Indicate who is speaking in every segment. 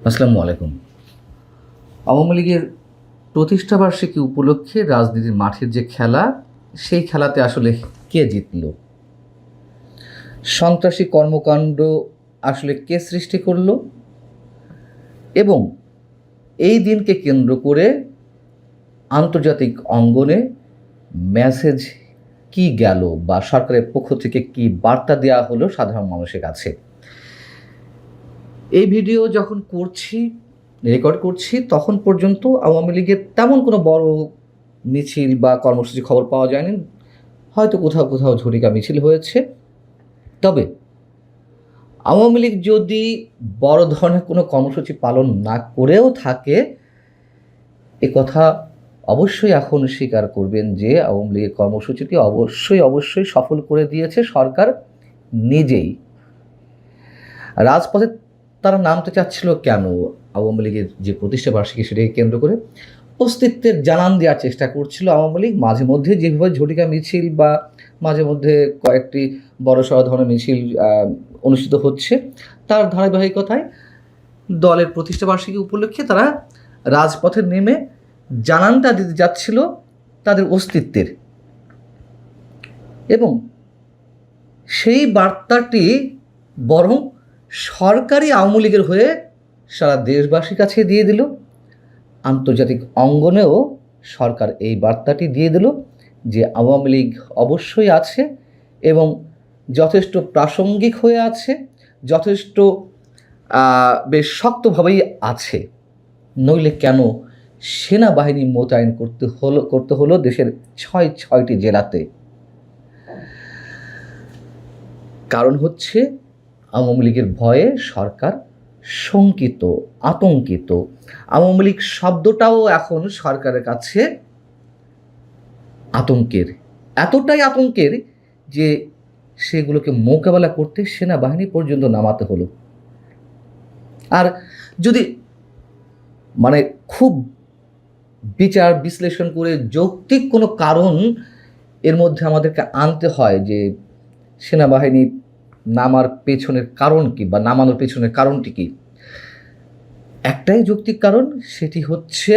Speaker 1: আসসালামু আলাইকুম। আওয়ামী লীগের প্রতিষ্ঠাবার্ষিকী উপলক্ষে রাজনীতির মাঠের যে খেলা, সেই খেলাতে আসলে কে জিতল? সন্ত্রাসী কর্মকাণ্ড আসলে কে সৃষ্টি করল? এবং এই দিনকে কেন্দ্র করে আন্তর্জাতিক অঙ্গনে মেসেজ কি গেল বা সরকারের পক্ষ থেকে কি বার্তা দেওয়া হলো সাধারণ মানুষের কাছে? এই ভিডিও যখন রেকর্ড করছি তখন পর্যন্ত আওয়ামী লীগের তেমন কোনো বড় মিছিল বা কর্মসূচি খবর পাওয়া যায়নি। হয়তো কোথাও কোথাও ঝটিকা মিছিল হয়েছে। তবে আওয়ামী লীগ যদি বড় ধরনের কোনো কর্মসূচি পালন না করেও থাকে, কথা অবশ্যই এখন স্বীকার করবেন যে আওয়ামী লীগের কর্মসূচিটি অবশ্যই সফল করে দিয়েছে সরকার নিজেই। রাজপথে তারা নামতে চাচ্ছিল কেন? আওয়ামী লীগের যে প্রতিষ্ঠাবার্ষিকী সেটাকে কেন্দ্র করে অস্তিত্বের জানান দেওয়ার চেষ্টা করছিল আওয়ামী লীগ। মাঝে মধ্যে যেভাবে ঝটিকা মিছিল বা মাঝে মধ্যে কয়েকটি বড়সড় ধরনের মিছিল অনুষ্ঠিত হচ্ছে, তার ধারাবাহিকতায় দলের প্রতিষ্ঠাবার্ষিকী উপলক্ষে তারা রাজপথে নেমে জানানটা দিতে যাচ্ছিল তাদের অস্তিত্বের। এবং সেই বার্তাটি বরং সরকারি আওয়ামী লীগের হয়ে সারা দেশবাসীর কাছে দিয়ে দিল। আন্তর্জাতিক অঙ্গনেও সরকার এই বার্তাটি দিয়ে দিল যে আওয়ামী লীগ অবশ্যই আছে এবং যথেষ্ট প্রাসঙ্গিক হয়ে আছে, যথেষ্ট বেশ শক্তভাবেই আছে। নইলে কেন সেনাবাহিনী মোতায়েন করতে হলো দেশের ছয়টি জেলাতে? কারণ হচ্ছে আওয়ামী লীগের ভয়ে সরকার শঙ্কিত, আতঙ্কিত। আওয়ামী লীগ শব্দটাও এখন সরকারের কাছে আতঙ্কের, এতটাই আতঙ্কের যে সেগুলোকে মোকাবেলা করতে সেনাবাহিনী পর্যন্ত নামাতে হলো। আর যদি খুব বিচার বিশ্লেষণ করে যৌক্তিক কোনো কারণ এর মধ্যে আমাদেরকে আনতে হয় যে সেনাবাহিনী নামার পেছনের কারণ কি বা নামানোর পেছনের কারণটি কি, একটাই যৌক্তিক কারণ, সেটি হচ্ছে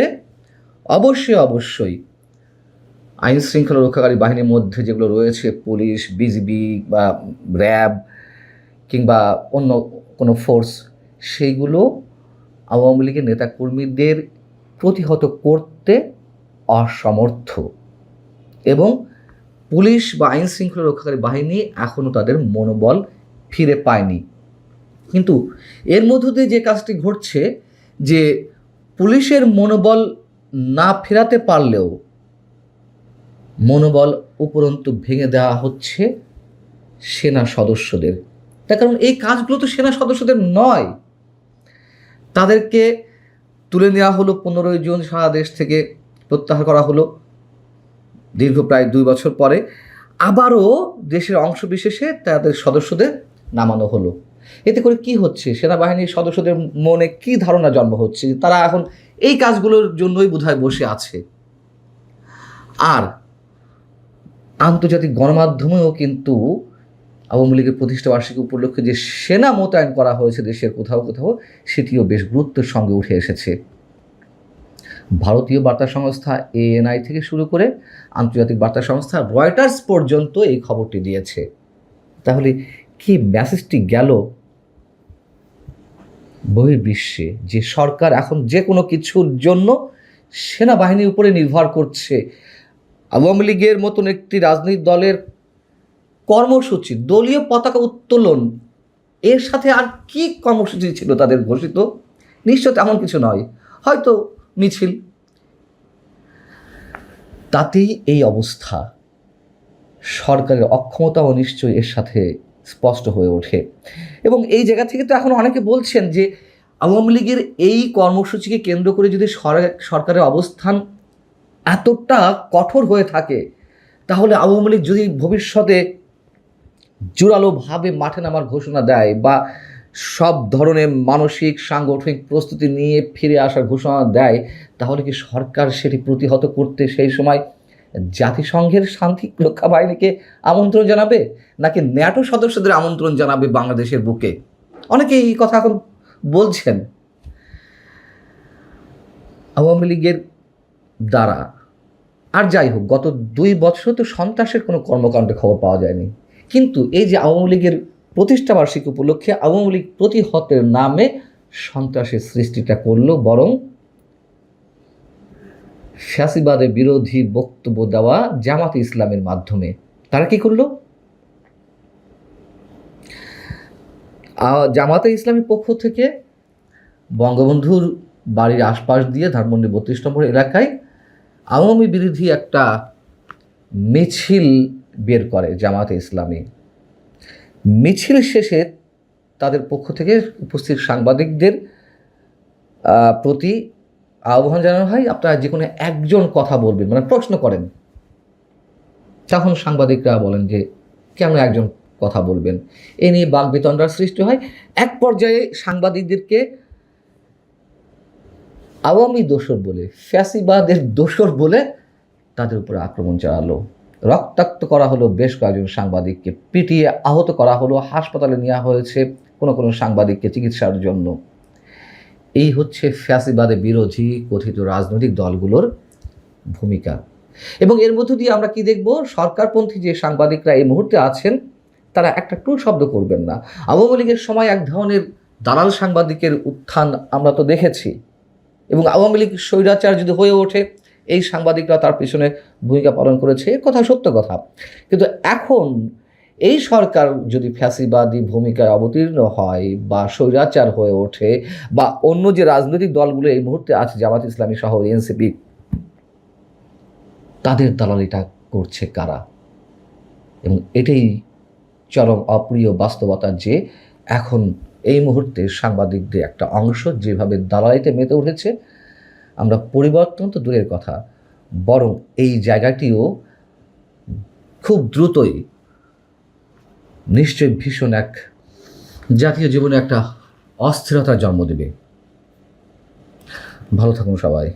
Speaker 1: অবশ্যই আইন শৃঙ্খলা রক্ষাকারী বাহিনীর মধ্যে যেগুলো রয়েছে, পুলিশ, বিজিবি বা র্যাব কিংবা অন্য কোনো ফোর্স, সেইগুলো আওয়ামী লীগের নেতাকর্মীদের প্রতিহত করতে অসমর্থ। এবং পুলিশ বা আইন শৃঙ্খলা রক্ষাকারী বাহিনী এখনও তাদের মনোবল ফিরে পায়নি। কিন্তু এর মধ্য দিয়ে যে কাজটি ঘটছে, যে পুলিশের মনোবল না ফেরাতে পারলেও মনোবল উপরন্তু ভেঙে দেওয়া হচ্ছে সেনা সদস্যদের। তার কারণ এই কাজগুলো তো সেনা সদস্যদের নয়। তাদেরকে তুলে নেওয়া হলো 15 জন, সারা দেশ থেকে প্রত্যাহার করা হলো দীর্ঘ প্রায় 2 বছর পরে। আবারও দেশের অংশবিশেষে তাদের সদস্যদের নামানো হলো। এতে করে কি হচ্ছে? সেনাবাহিনীর সদস্যদের মনে কি ধারণা জন্ম হচ্ছে? তারা এখন এই কাজগুলোর জন্যই বোধহয় বসে আছে। আর আন্তর্জাতিক গণমাধ্যমেও কিন্তু আওয়ামী লীগের প্রতিষ্ঠাবার্ষিকী উপলক্ষে যে সেনা মোতায়েন করা হয়েছে দেশের কোথাও কোথাও, সেটিও বেশ গুরুত্বের সঙ্গে উঠে এসেছে। ভারতীয় বার্তা সংস্থা ANI থেকে শুরু করে আন্তর্জাতিক বার্তা সংস্থা রয়টার্স পর্যন্ত এই খবরটি দিয়েছে। তাহলে কি মেসেজটি গেল বহির্বিশ্বে? যে সরকার এখন যে কোনো কিছুর জন্য সেনাবাহিনীর উপরে নির্ভর করছে। আওয়ামী লীগের মতন একটি রাজনৈতিক দলের কর্মসূচি, দলীয় পতাকা উত্তোলন, এর সাথে আর কি কর্মসূচি ছিল তাদের ঘোষিত? নিশ্চয় তেমন কিছু নয়, হয়তো মিছিল। তাতেই এই অবস্থা। সরকারের অক্ষমতাও নিশ্চয়ই এর সাথে স্পষ্ট হয়ে ওঠে। এবং এই জায়গা থেকে তো এখন অনেকে বলছেন যে আওয়ামী লীগের এই কর্মসূচিকে কেন্দ্র করে যদি সরকারের অবস্থান এতটা কঠোর হয়ে থাকে, তাহলে আওয়ামী লীগ যদি ভবিষ্যতে জোরালোভাবে মাঠে নামার ঘোষণা দেয় বা সব ধরনের মানসিক সাংগঠনিক প্রস্তুতি নিয়ে ফিরে আসার ঘোষণা দেয়, তাহলে কি সরকার সেটি প্রতিহত করতে সেই সময় জাতিসংঘের শান্তি রক্ষা বাহিনীকে আমন্ত্রণ জানাবে, নাকি ন্যাটো সদস্যদের আমন্ত্রণ জানাবে বাংলাদেশের বুকে? অনেকে এই কথা এখন বলছেন। আওয়ামী লীগের দ্বারা, আর যাই হোক, গত 2 বছর তো সন্ত্রাসের কোনো কর্মকাণ্ডের খবর পাওয়া যায়নি, কিন্তু এই যে আওয়ামী লীগের প্রতিষ্ঠাবার্ষিকী উপলক্ষে আওয়ামী লীগ প্রতিহতের নামে সন্ত্রাসের সৃষ্টিটা করলো, বরং ফ্যাসিবাদের বিরোধী বক্তব্য দেওয়া জামাতে ইসলামের মাধ্যমে তারা কি করলো? জামাতে ইসলামের পক্ষ থেকে বঙ্গবন্ধুর বাড়ির আশপাশ দিয়ে ধানমন্ডি 32 নম্বর এলাকায় আওয়ামী বিরোধী একটা মিছিল বের করে জামাতে ইসলামী। মিছিল শেষে তাদের পক্ষ থেকে উপস্থিত সাংবাদিকদের প্রতি আহ্বান জানানো হয়, আপনারা যে কোনো একজন কথা বলবেন, মানে প্রশ্ন করেন। তখন সাংবাদিকরা বলেন যে কেন একজন কথা বলবেন, এ নিয়ে বাকবিতণ্ডার সৃষ্টি হয়। এক পর্যায়ে সাংবাদিকদেরকে আওয়ামী দোসর বলে, ফ্যাসিবাদের দোসর বলে তাদের উপরে আক্রমণ চালালো, রক্তাক্ত করা হলো বেশ কয়েকজন সাংবাদিককে, পিটিয়ে আহত করা হলো, হাসপাতালে নেওয়া হয়েছে কোনো কোনো সাংবাদিককে চিকিৎসার জন্য। এই হচ্ছে ফ্যাসিবাদে বিরোধী কথিত রাজনৈতিক দলগুলোর ভূমিকা। এবং এর মধ্য দিয়ে আমরা কি দেখব? সরকারপন্থী যে সাংবাদিকরা এই মুহূর্তে আছেন তারা একটা টু শব্দ করবেন না। আওয়ামী লীগের সময় এক ধরনের দালাল সাংবাদিকের উত্থান আমরা তো দেখেছি, এবং আওয়ামী লীগ স্বৈরাচার যদি হয়ে ওঠে এই সাংবাদিকরা তার পিছনে ভূমিকা পালন করেছে, এ কথা সত্য কথা। কিন্তু এখন এই সরকার যদি ফ্যাসিবাদী ভূমিকায় অবতীর্ণ হয় বা স্বৈরাচার হয়ে ওঠে, বা অন্য যে রাজনৈতিক দলগুলো এই মুহূর্তে আছে জামাত ইসলামী সহ এনসিপি, তাদের দালালিটা করছে কারা? এবং এটাই চরম অপ্রিয় বাস্তবতা যে এখন এই মুহূর্তে সাংবাদিকদের একটা অংশ যেভাবে দালালিতে মেতে উঠেছে, আমরা পরিবর্তন তো দূরের কথা, বরং এই জায়গাটিও খুব দ্রুতই নিশ্চয়ই ভীষণ এক জাতীয় জীবনে একটা অস্থিরতার জন্ম দেবে। ভালো থাকুন সবাই।